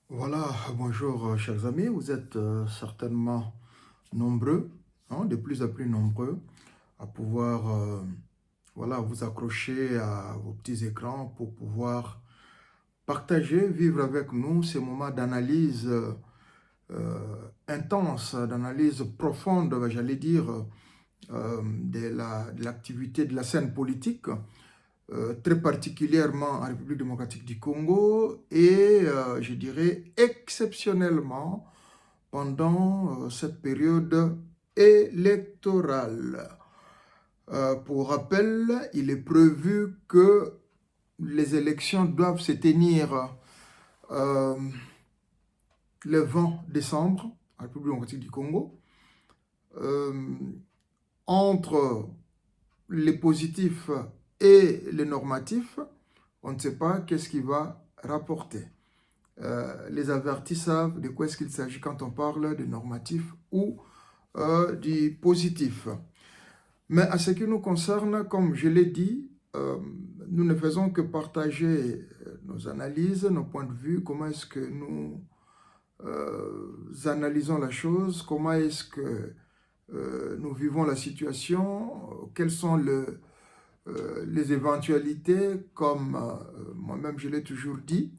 Voilà, bonjour chers amis, vous êtes certainement nombreux, hein, de plus en plus nombreux, à pouvoir voilà, vous accrocher à vos petits écrans pour pouvoir partager, vivre avec nous ces moments d'analyse intense, d'analyse profonde, j'allais dire, de l'activité de la scène politique, très particulièrement en République démocratique du Congo et, je dirais, exceptionnellement pendant cette période électorale. Pour rappel, il est prévu que les élections doivent se tenir le 20 décembre en République démocratique du Congo. Entre les positifs et les normatifs, on ne sait pas qu'est-ce qui va rapporter. Les avertis savent de quoi est-ce qu'il s'agit quand on parle de normatif ou du positif. Mais à ce qui nous concerne, comme je l'ai dit, nous ne faisons que partager nos analyses, nos points de vue, comment est-ce que nous analysons la chose, comment est-ce que nous vivons la situation, quelles sont les éventualités, comme moi-même je l'ai toujours dit.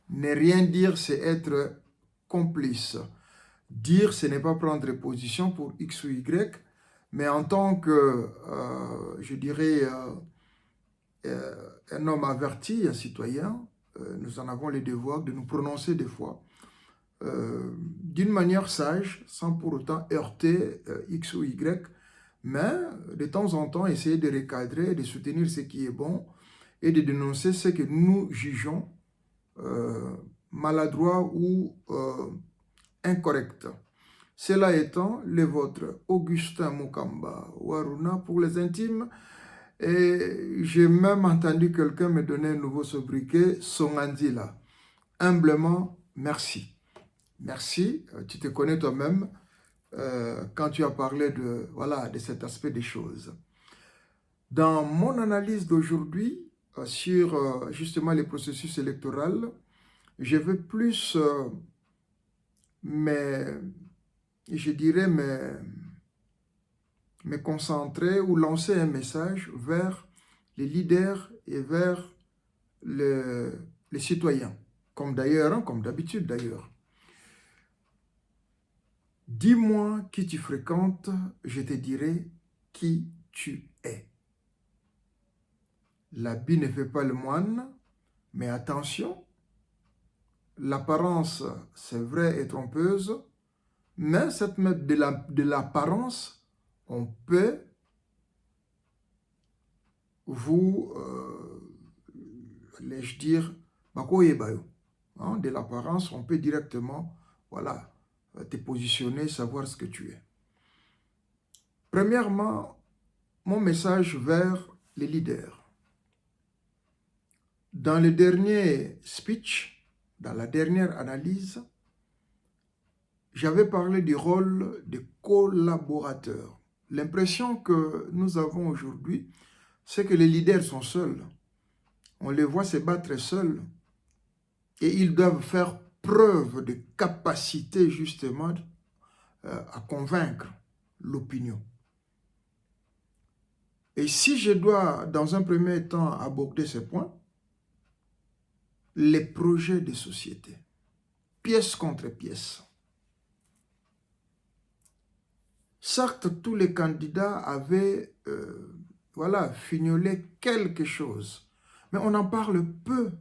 Ne rien dire, c'est être complice. Dire, ce n'est pas prendre position pour X ou Y, mais en tant que, je dirais, un homme averti, un citoyen, nous en avons le devoir de nous prononcer des fois d'une manière sage, sans pour autant heurter X ou Y, mais de temps en temps essayer de recadrer, de soutenir ce qui est bon et de dénoncer ce que nous jugeons maladroit ou incorrect. Cela étant, le vôtre, Augustin Mukamba Waruna pour les intimes. Et j'ai même entendu quelqu'un me donner un nouveau sobriquet, Songandila. Humblement, merci. Merci, tu te connais toi-même quand tu as parlé de, voilà, de cet aspect des choses. Dans mon analyse d'aujourd'hui sur justement les processus électoraux, je veux plus je dirais me concentrer ou lancer un message vers les leaders et vers les citoyens, comme d'ailleurs, hein, comme d'habitude d'ailleurs. Dis-moi qui tu fréquentes, je te dirai qui tu es. L'habit ne fait pas le moine, mais attention, l'apparence, c'est vrai, est trompeuse, mais cette de l'apparence, on peut vous, je dire, hein, de l'apparence, on peut directement, voilà, te positionner, savoir ce que tu es. Premièrement, mon message vers les leaders. Dans le dernier speech, dans la dernière analyse, j'avais parlé du rôle des collaborateurs. L'impression que nous avons aujourd'hui, c'est que les leaders sont seuls. On les voit se battre seuls. Et ils doivent faire preuve de capacité justement à convaincre l'opinion. Et si je dois, dans un premier temps, aborder ce point, les projets de société, pièce contre pièce. Certes, tous les candidats avaient voilà, fignolé quelque chose, mais on en parle peu.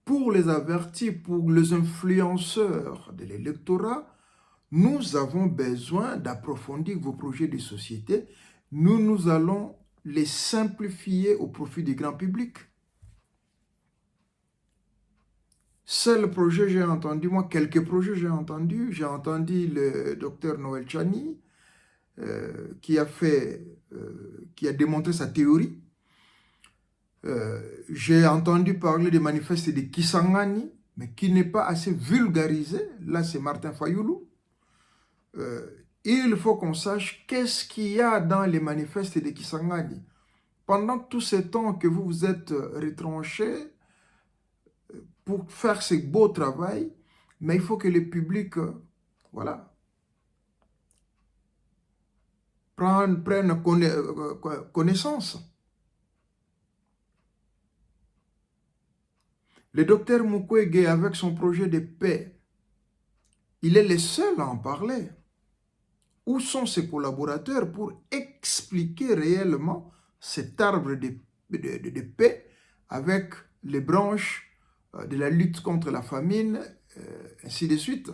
Pour les avertis, pour les influenceurs de l'électorat, nous avons besoin d'approfondir vos projets de société. Nous allons les simplifier au profit du grand public. Seul projet, j'ai entendu, moi, quelques projets j'ai entendu. J'ai entendu le docteur Noël Tchani qui a démontré sa théorie. J'ai entendu parler des manifestes de Kisangani, mais qui n'est pas assez vulgarisé. Là, c'est Martin Fayoulou. il faut qu'on sache qu'est-ce qu'il y a dans les manifestes de Kisangani. Pendant tout ce temps que vous vous êtes retranchés pour faire ce beau travail, mais il faut que le public, voilà, prenne connaissance. Le docteur Mukwege, avec son projet de paix, il est le seul à en parler. Où sont ses collaborateurs pour expliquer réellement cet arbre de paix avec les branches de la lutte contre la famine, ainsi de suite.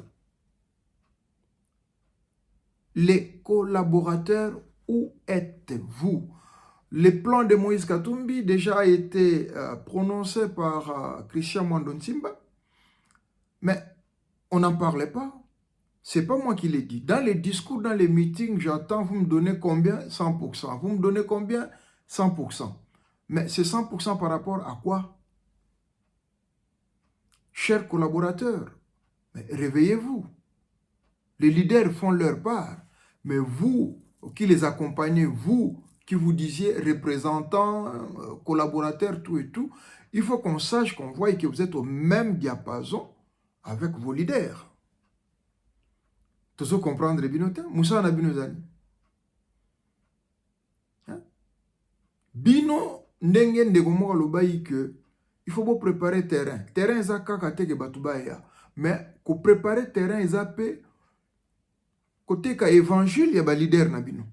Les collaborateurs, où êtes-vous? Le plan de Moïse Katumbi déjà a été prononcé par Christian Mwandonsimba, mais on n'en parlait pas. C'est pas moi qui l'ai dit. Dans les discours, dans les meetings, j'entends, vous me donnez combien? 100%. Vous me donnez combien? 100%. Mais c'est 100% par rapport à quoi? Chers collaborateurs, réveillez-vous. Les leaders font leur part. Mais vous qui les accompagnez, vous qui vous disiez représentants, collaborateurs, tout et tout, il faut qu'on sache, qu'on voie que vous êtes au même diapason avec vos leaders. Tous comprendre les binotés. Moussa na binozani. Bino ndenge ndeko moko lobai que il faut pas préparer terrain. Terrain eza kaka te ke batubaya. Mais ko préparer terrain eza pe côté ka évangile ya ba leader na bino.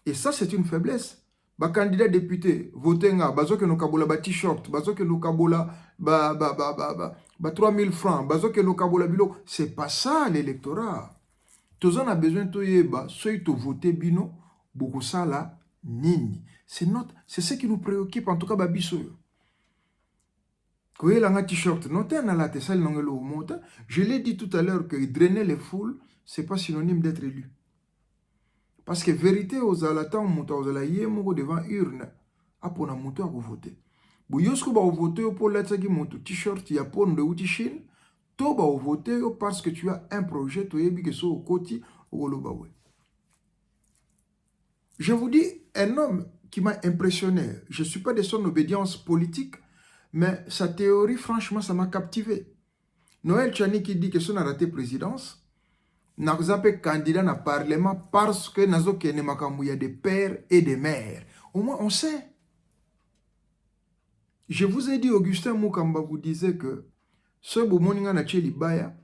Et ça c'est une faiblesse. Ba candidat député voter nga bazo ke no kabola ba t-shirt, bazo ke no kabola ba 3000 francs, bazo ke no kabola bilo, c'est pas ça l'électorat. Tous on a besoin de yeba, soit to voter bino, beaucoup ça là, nini. C'est ce qui nous préoccupe en tout cas babiso. Quand il a un t-shirt, je l'ai dit tout à l'heure que drainer les foules, c'est pas synonyme d'être élu. Parce que vérité aux alatans, aux alayé, devant urne, à pour à voter. Bouyosco va voter pour l'être qui monte t-shirt, il y a pour de outil to va voter parce que tu as un projet, tu es que au côté au Golobawe. Je vous dis, un homme qui m'a impressionné, je ne suis pas de son obédience politique, mais sa théorie, franchement, ça m'a captivé. Noël Tchani qui dit que son a raté présidence, n'a pas candidat dans le Parlement parce que il y a des pères et des mères. Au moins, on sait. Je vous ai dit, Augustin Mukamba vous disait que ce bomoninga na tcheli baya,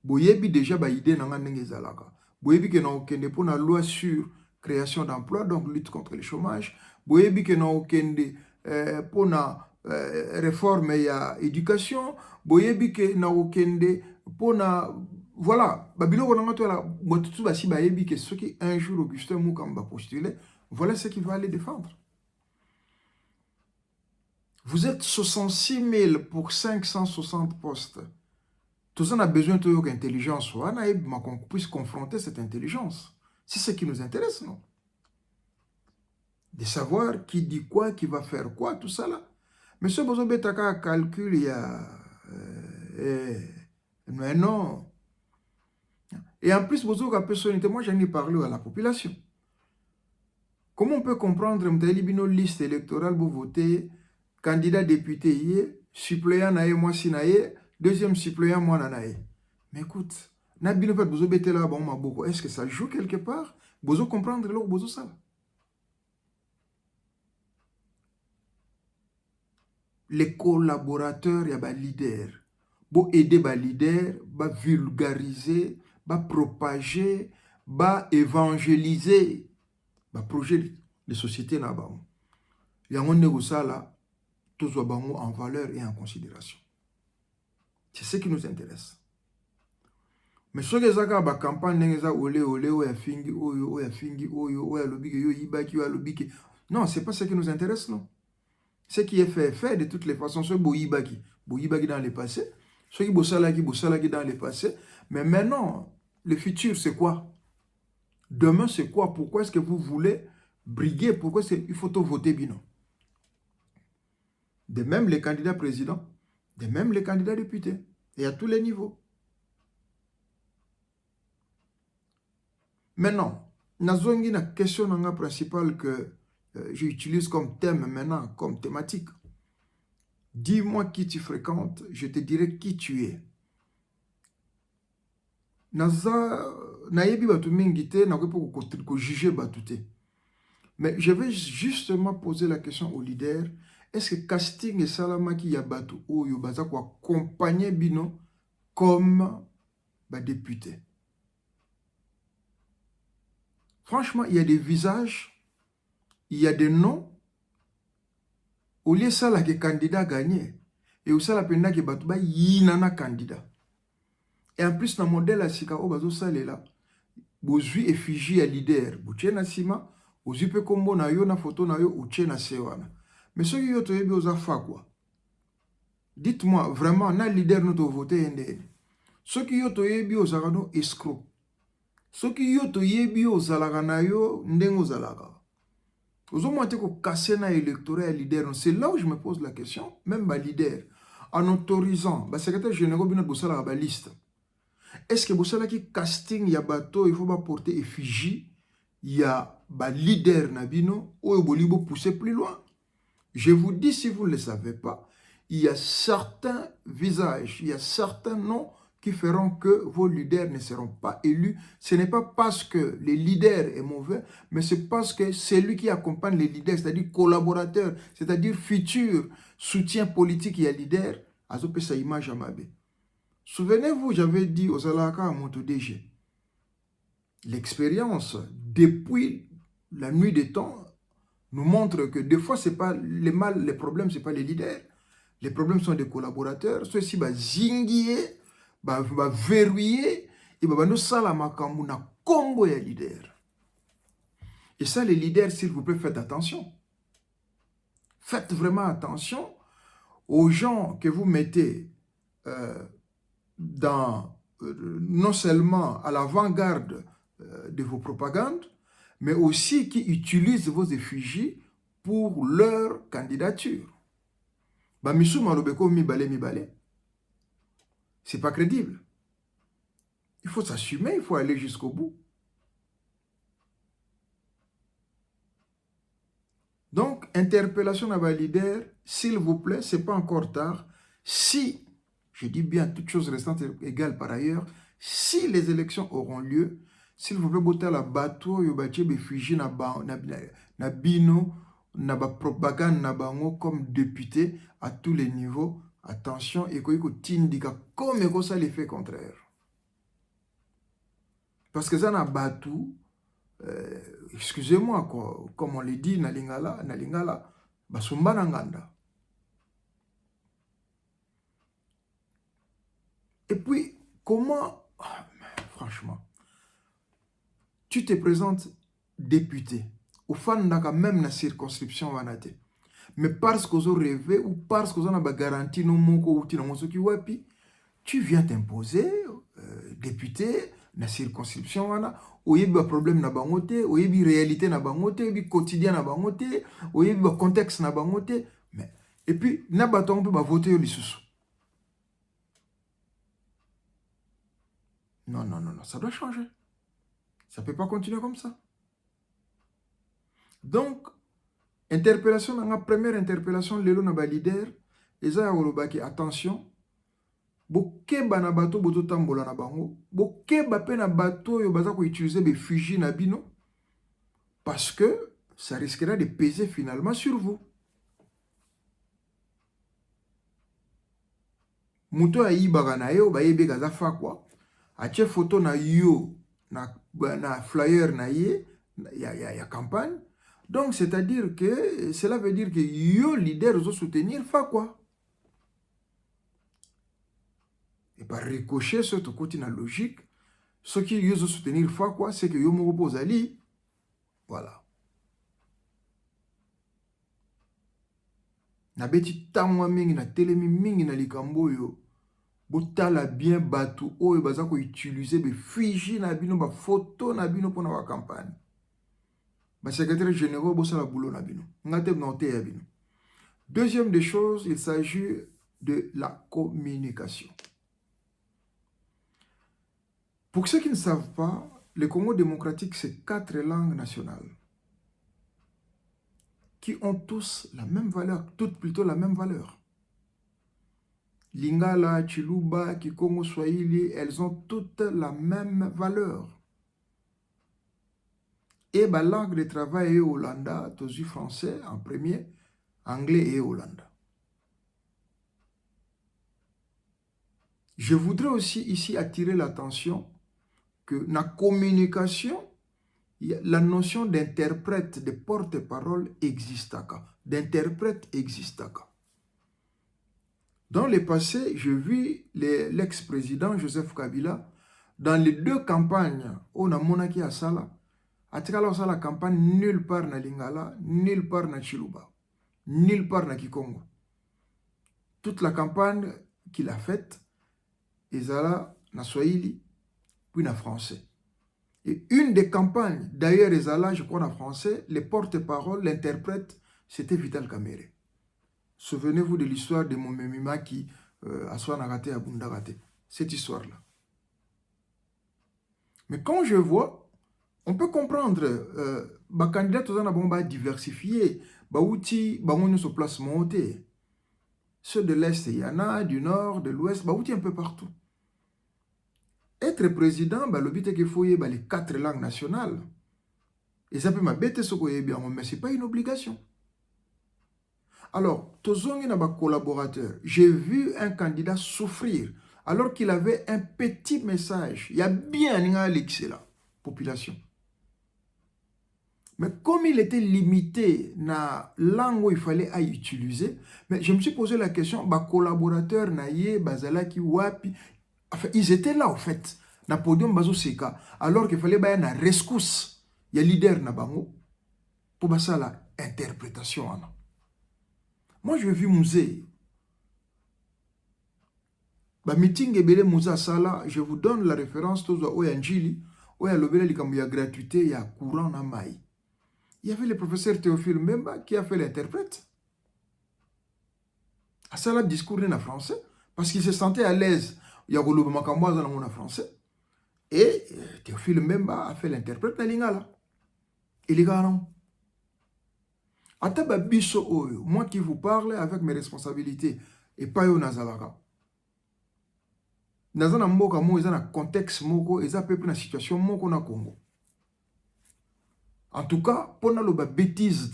boyebi déjà ba idée na ngenge zalaka. Boyebi ke na okende pour la loi sur création d'emplois, donc lutte contre le chômage. Boyebi ke na okende pour la réforme ya éducation. Boyebi ke na okende pour la voilà. Babilo wana to la botutu basi bayebi ke ce qui un jour Augustin Mukamba postulé, voilà ce qu'il va aller défendre. Vous êtes 66 000 pour 560 postes. Tout ça, on a besoin d'intelligence. Qu'on puisse confronter cette intelligence. C'est ce qui nous intéresse, non? De savoir qui dit quoi, qui va faire quoi, tout ça là. Mais ce besoin de calcul, il y a... mais non. Et en plus, besoin de personnalité, moi j'en ai parlé à la population. Comment on peut comprendre, une liste électorale pour voter candidat député, suppléant nae, moi si nae, deuxième suppléant, moi nae. Mais écoute, n'abîme pas besoin de là, bon, beaucoup. Est-ce que ça joue quelque part? Besoin comprendre là, besoin ça. Les collaborateurs, il y a des leaders. Pour aider les leaders, pour vulgariser, pour propager, pour évangéliser, pour projet de société là-bas. Il y a un négociat là. Tous en valeur et en considération. C'est ce qui nous intéresse. Mais ce que ça la campagne non, c'est pas ce qui nous intéresse, non. Ce qui est fait de toutes les façons, c'est boyibaki dans le passé, ce qui bosalaki dans le passé. Mais maintenant, le futur, c'est quoi? Demain, c'est quoi? Pourquoi est-ce que vous voulez briguer? Pourquoi est-ce qu'il faut voter bino? De même les candidats présidents, de même les candidats députés, et à tous les niveaux. Maintenant, nazongi na question nanga principale que j'utilise comme thème maintenant, comme thématique. Dis-moi qui tu fréquentes, je te dirai qui tu es. Naza nayebi batu mingi te, na ko juger batu te. Mais je vais justement poser la question aux leaders. Est-ce que casting et salamaki ya batu oyo baza ko accompagner bino comme député? Franchement, il y a des visages, il y a des noms. Au lieu de ça, là, que candidat gagné. Et au ça, là, que batu ba yinana candidat. Et en plus, dans le modèle, sika o bazo sale là, bozui effigie à leader. Bouché na sima, bozui pe kombo na yo na photo na yo, uche na sewana. Mais ce qui yo to yebi oza fa quoi? Dites-moi, vraiment, na leader nous to voté NDN. Ce qui yo to yebi oza no escroc. Ce qui yo to yebi oza na yo, ndengo zalaga. Aujourd'hui, ko casser na électorat leader. C'est là où je me pose la question, même ma leader, en autorisant, le secrétaire général bino bosala la liste. Est-ce que bosala qui casting ya bateau, il faut pas porter effigie, il y a ba leader na bino, ou bolibo pousser plus loin. Je vous dis, si vous ne le savez pas, il y a certains visages, il y a certains noms qui feront que vos leaders ne seront pas élus. Ce n'est pas parce que le leader est mauvais, mais c'est parce que c'est lui qui accompagne les leaders, c'est-à-dire collaborateurs, c'est-à-dire futur soutien politique et leader, à sa image à Mabé. Souvenez-vous, j'avais dit aux Alaka à Monto DG, l'expérience depuis la nuit des temps nous montre que des fois, c'est pas les problèmes, ce n'est pas les leaders. Les problèmes sont des collaborateurs. Ceux-ci va zinguer, va verrouiller, et va nous salamakamou na combo ya leader. Et ça, les leaders, s'il vous plaît, faites attention. Faites vraiment attention aux gens que vous mettez non seulement à l'avant-garde de vos propagandes, mais aussi qui utilisent vos effigies pour leur candidature. Bamisou malobeko mibale. C'est pas crédible. Il faut s'assumer, il faut aller jusqu'au bout. Donc, interpellation à ma leader, s'il vous plaît, c'est pas encore tard. Si, je dis bien, toutes choses restantes égales par ailleurs, si les élections auront lieu, s'il vous plaît, botter la bateau, yobache befugi na bino, na ba propagande na bango comme député à tous les niveaux. Attention, et ko tindika comme ça l'effet contraire. Parce que ça na batou, excusez-moi, comme on le dit, na lingala, basumba na nganda. Et puis, comment, franchement, tu te présentes député, au fan n'a même la circonscription vanate. Mais parce qu'ils ont rêvé ou parce qu'ils ont la garantie non moko ou tu viens t'imposer député na circonscription wana, oyebi ba problème na bangote, oyebi réalité na bangote, oyebi quotidien na bangote, oyebi ba contexte na bangote, mais et puis na baton peut ba voter lisusu. Non, ça doit changer. Ça ne peut pas continuer comme ça. Donc, interpellation, la première interpellation, lelo na ba leader, eza ya olobaki attention, bokeba na bato boto tambola na bango, bokeba pe na bato yo baza ko utiliser be fugi na bino, parce que ça risquera de peser finalement sur vous. Muto ya ibaka na yo ba yebe kaza fa quoi. Ache photo na yo na flyer na ye ya campagne. Donc c'est-à-dire que cela veut dire que yo leader ozo soutenir fa quoi. Et par ricochet ce to côté na logique, ce qui yo ozo soutenir fa quoi, c'est que yo mo repose ali. Voilà. Na beti tamwa mingi na telemi mingi na likambo yo. Botala bien batu oyo baza ko utiliser be fiji na bino ba photo na bino pour na campagne. Ba secrétaire général bosala boulot na bino. Ngate noté ya bino. Deuxième des choses, il s'agit de la communication. Pour ceux qui ne savent pas, le Congo démocratique, c'est 4 langues nationales qui ont tous la même valeur, toutes plutôt la même valeur. Lingala, Chiluba, Kikongo, Swahili, elles ont toutes la même valeur. Et la langue de travail est Hollanda, tosu français en premier, anglais et Hollanda. Je voudrais aussi ici attirer l'attention que dans la communication, la notion d'interprète, de porte-parole existe. D'interprète existe. Dans le passé, j'ai vu l'ex-président Joseph Kabila dans les 2 campagnes où on a monaki à Sala. À la campagne nulle part na Lingala, nulle part na Chiluba, nulle part na Kikongo. Toute la campagne qu'il a faite, Ezala na Swahili, puis na français. Et une des campagnes, d'ailleurs Ezala, je crois en français, les porte-parole, l'interprète, c'était Vital Kamerhe. Souvenez-vous de l'histoire de Momemima qui a soit raté à Bundagate. Cette histoire-là. Mais quand je vois, on peut comprendre, les candidats sont diversifiés, les outils sont place montée. Ceux de l'Est, il y en a, du Nord, de l'Ouest, les outils un peu partout. Être président, le but est qu'il faut les 4 langues nationales. Et ça peut m'embêter ce que bien, mais ce n'est pas une obligation. Alors, tozongi na ba collaborateur, j'ai vu un candidat souffrir alors qu'il avait un petit message. Il y a bien la population. Mais comme il était limité na langue où il fallait à utiliser, mais je me suis posé la question, ba collaborateur na ye bazala ki wapi, enfin, ils étaient là en fait, na podium bazo seka, alors qu'il fallait ba na rescousse, il y a leader na bango pour basa la interprétation ana. Moi, je vis musée. Ba meeting ebele musa sala, je vous donne la référence tozo oya njili, oya lobele likambo ya gratuité ya courant na mai. Il y avait le professeur Théophile Mbemba qui a fait l'interprète. À ça là discours en français parce qu'il se sentait à l'aise. Il y a golobe makambo za na français et Théophile Mbemba a fait l'interprète na lingala. Et les gars non. Ataba biso oyo, moi qui vous parle avec mes responsabilités et pas yo nazalaka. Nazana mboka mo eza na contexte moko, eza peuple na situation moko na Congo. En tout cas, pendant le bêtise,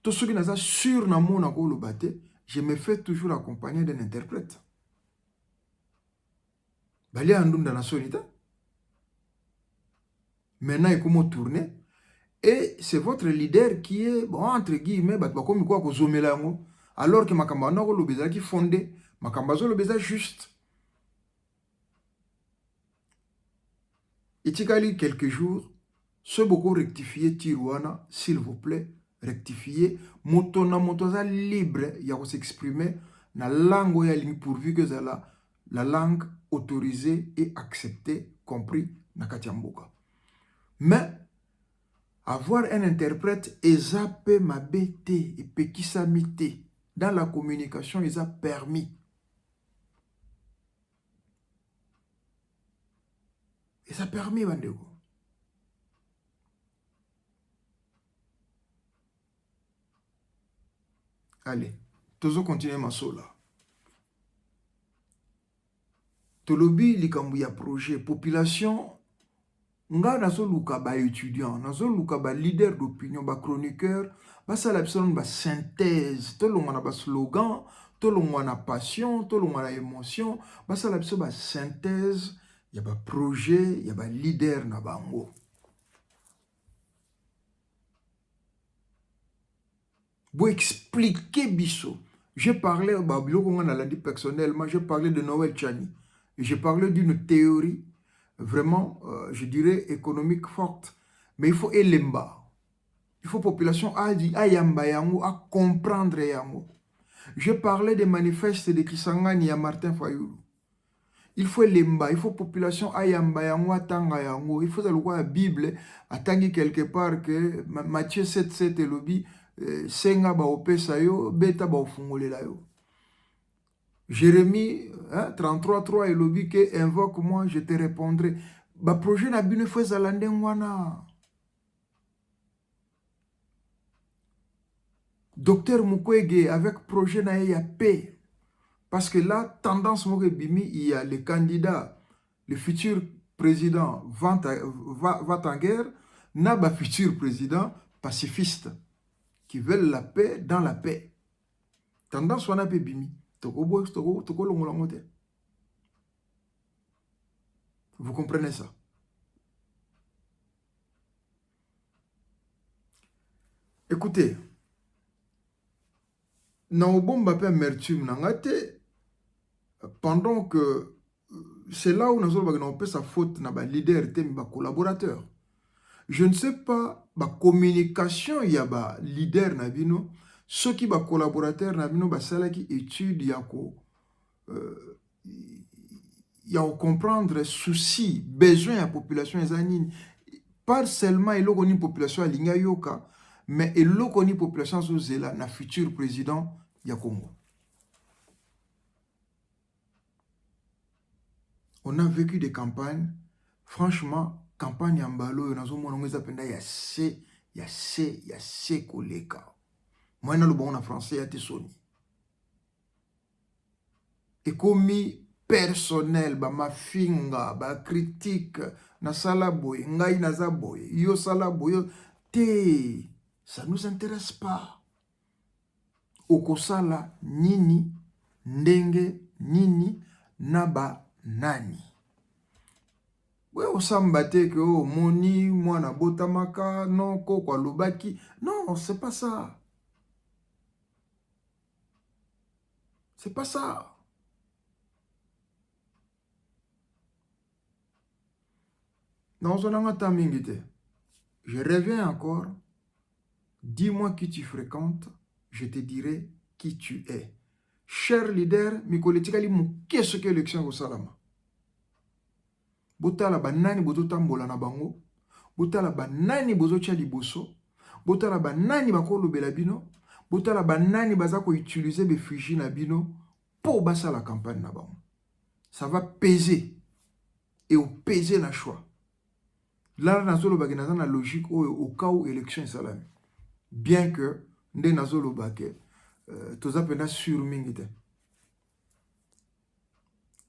tout ce qui naza sur na mo na ko lo bate, je me fais toujours accompagner d'un interprète. Bali andunda na sonita. Maintenant, il comment tourner. Et c'est votre leader qui est, bon, entre guillemets, comme quoi, alors que Makamba n'a pas le besoin qui fondé, Makamba a le besoin juste. Et Tikali, quelques jours, ce beaucoup rectifier Tirouana, s'il vous plaît, rectifier. Motona motoza libre, il y a s'exprimer dans la langue ya pourvu que la langue autorisée et acceptée, compris na Katiamboka. Mais avoir un interprète, ezape mabete et pekisamite. Dans la communication, ils a permis. Et ça a permis, Bandego. Allez, toujours continuer ma sola. Tolobi, likambu ya projet, population, nga nazo luka ba étudiant, nazo luka ba leader d'opinion, ba chroniqueur, ba salapson ba synthèse, to longwa na ba slogan, to longwa na passion, to longwa na émotion, ba salapson ba synthèse, y a ba projet, y a ba leader na bango. Pour expliquer biso, j'ai parlé personnellement, j'ai parlé de Noël Tchani. J'ai parlé d'une théorie vraiment, je dirais, économique forte. Mais il faut elemba. Il faut population à comprendre yango. Je parlais des manifestes de Kisangani à Martin Fayoulou. Il faut elemba, il faut population à tanga yango. Il faut la Bible, attendre quelque part que Matthieu 7,7 et lobby, senga ba opesa yo, beta ba ofungolela yo. Jérémie 33,3 et lobby que invoque moi, je te répondrai. ba projet na bino faut ezalande wana. Docteur Mukwege avec projet na ya paix. Parce que là, tendance Moke Bimi, il y a le candidat, le futur président va en guerre, n'a pas futur président pacifiste qui veulent la paix dans la paix. Tendance wana pe Bimi. Vous comprenez ça? Écoutez, pendant que c'est là où nous avons sa faute dans les leaders et les collaborateurs. Je ne sais pas, la communication, il y a des leaders, ceux qui sont collaborateurs, qui étudient, il y a comprendre soucis, besoins de la population. Pas seulement une population à l'Ingayoka, mais une population à la futur président du Congo. On a vécu des campagnes, franchement, campagne en balo, il y a assez koleka. Moi, je suis en français, il y a Sony. Et comme personnel, ma finga, ma critique, na salaboy, ngai na zaboy, yo salaboy, te, ça nous intéresse pas. Okosala nini, ndenge, nini, naba, nani. Ouais, osamba te que oh, moni, mwana botamaka, non, kwa lobaki. Non, c'est pas ça. C'est pas ça. Non, je reviens encore. Dis-moi qui tu fréquentes, je te dirai qui tu es. Cher leader, mikoletikali qu'est-ce que l'élection au salama. Botala banani bozo tambola na bango, botala banani bozo tia liboso, botala banani bakolo belabino, botala banani bazako utiliser be fuji na bino pour basa la campagne na bango. Ça va peser et au peser la choix. Là, nazolo bagena na logique au cas où élection salami. Bien que nde nazolo bake toza pena sur mingite.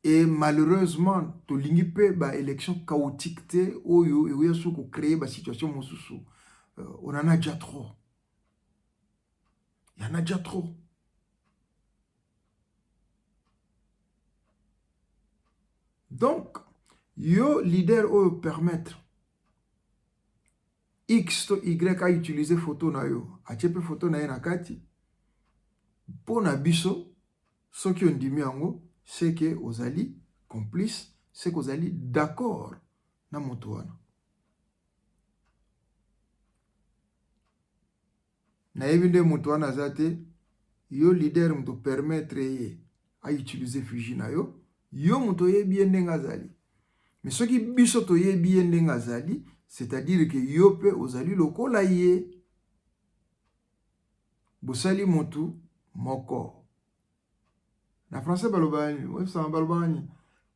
Et malheureusement, to lingi pe ba élection chaotique te oyo et oyo soko créer ba situation mosusu. On en a déjà trop. Il y en a déjà trop. Donc, yo leader oyo permettre X to Y a utilisé photo na yo, a tchepe photo na ye na kati. Pour na biso, ce qui ont dit miango, c'est que ozali complice, c'est que ozali d'accord na motoana. Na evinde motoana zate, yo leader mto permettre ye a utiliser fuji na yo, yo mto ye bien denga zali. Mais ce qui biso to ye bien denga zali, c'est-à-dire que yo pe ozali lokola ye. Bosali motu moko. En français, balobani,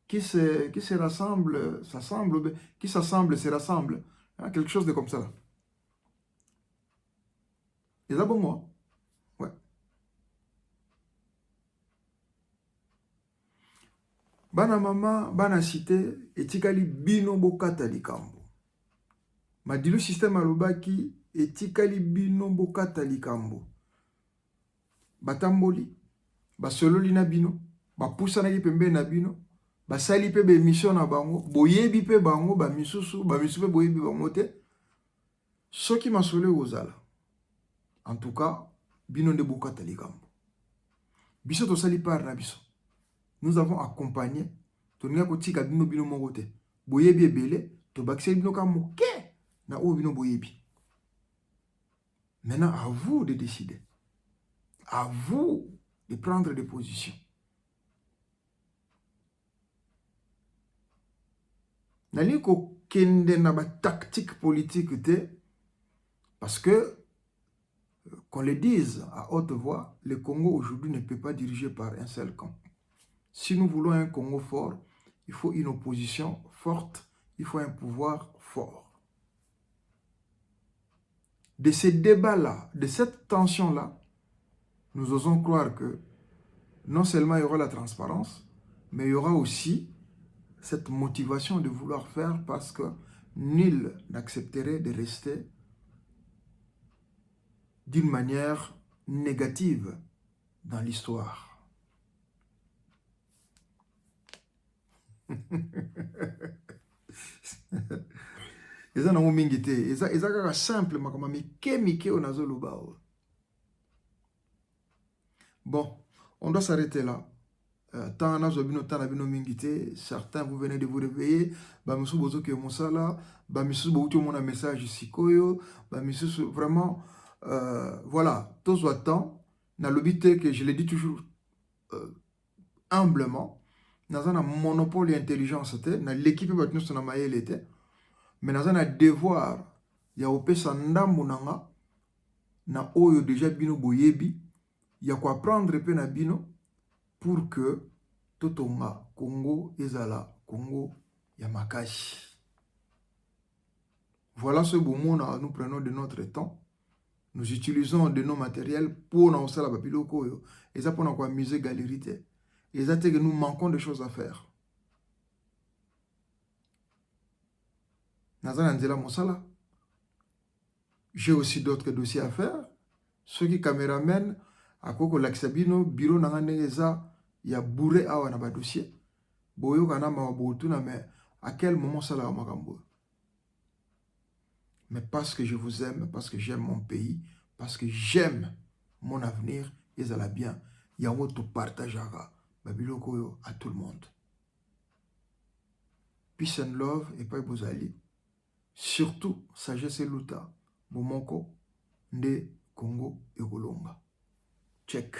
qui se rassemble, s'assemble, qui s'assemble, se rassemble. Hein, quelque chose de comme ça. Et ça, bon, moi. Ouais. Bana mama, bana cité, etikali bino bokata likambo. Madilu système alobaki, etikali bino bokata likambo. Batamboli. Basololi na bino, bapusana ki pembe na bino, basali pe be mission na bango, boyebi pe bango, ba misusu pe boyebi bango te. Soki masole ozala. En tout cas, bino nde bokata likambo. Biso to sali par na biso. Nous avons accompagné, toninga kotika bino bino moko te. Boyebi ebele, to bakiseli bino ka moke na o bino boyebi. Maintenant, à vous de décider. À vous de prendre des positions. Nali ko kende na ba tactique politique te, parce que, qu'on le dise à haute voix, le Congo aujourd'hui ne peut pas diriger par un seul camp. Si nous voulons un Congo fort, il faut une opposition forte, il faut un pouvoir fort. De ces débats-là, de cette tension-là, nous osons croire que non seulement il y aura la transparence, mais il y aura aussi cette motivation de vouloir faire parce que nul n'accepterait de rester d'une manière négative dans l'histoire. Eza nango mingi te, eza kaka simple makama mike onazoloba. Bon, on doit s'arrêter là. Tant nazobino tant nabino mingi te, certains vous venez de vous réveiller, ba misu bozo ke mosala, ba misu bo uti mona message sikoyo, ba misu vraiment voilà, tous attend na lobité que je le dis toujours humblement, dans un monopole d'intelligence te, na l'équipe batnu sona mayele te. Mais dans un devoir, il y a opesa ndambu nanga na oyo déjà bino boyebi, il y a quoi prendre pe na bino pour que totonga Congo ezala Congo Yamakashi. Voilà ce beau mot, nous prenons de notre temps, nous utilisons de nos matériels pour nous faire la papiloko yo, et ça pour nous amuser galerie te. Et ça c'est que nous manquons de choses à faire. J'ai aussi d'autres dossiers à faire. Ceux qui caméramen, à quoi que l'axabino, bureau n'a ya bourré awa na ba dossier. Boyo kana ma botuna mais à quel moment ça la makambo? Mais parce que je vous aime, parce que j'aime mon pays, parce que j'aime mon avenir, et ça la bien. Yango to partagera babiloko yo à tout le monde. Peace and love et pas bozali. Surtout sagesse et luta. Bomoko nde Congo et Colomba. Check.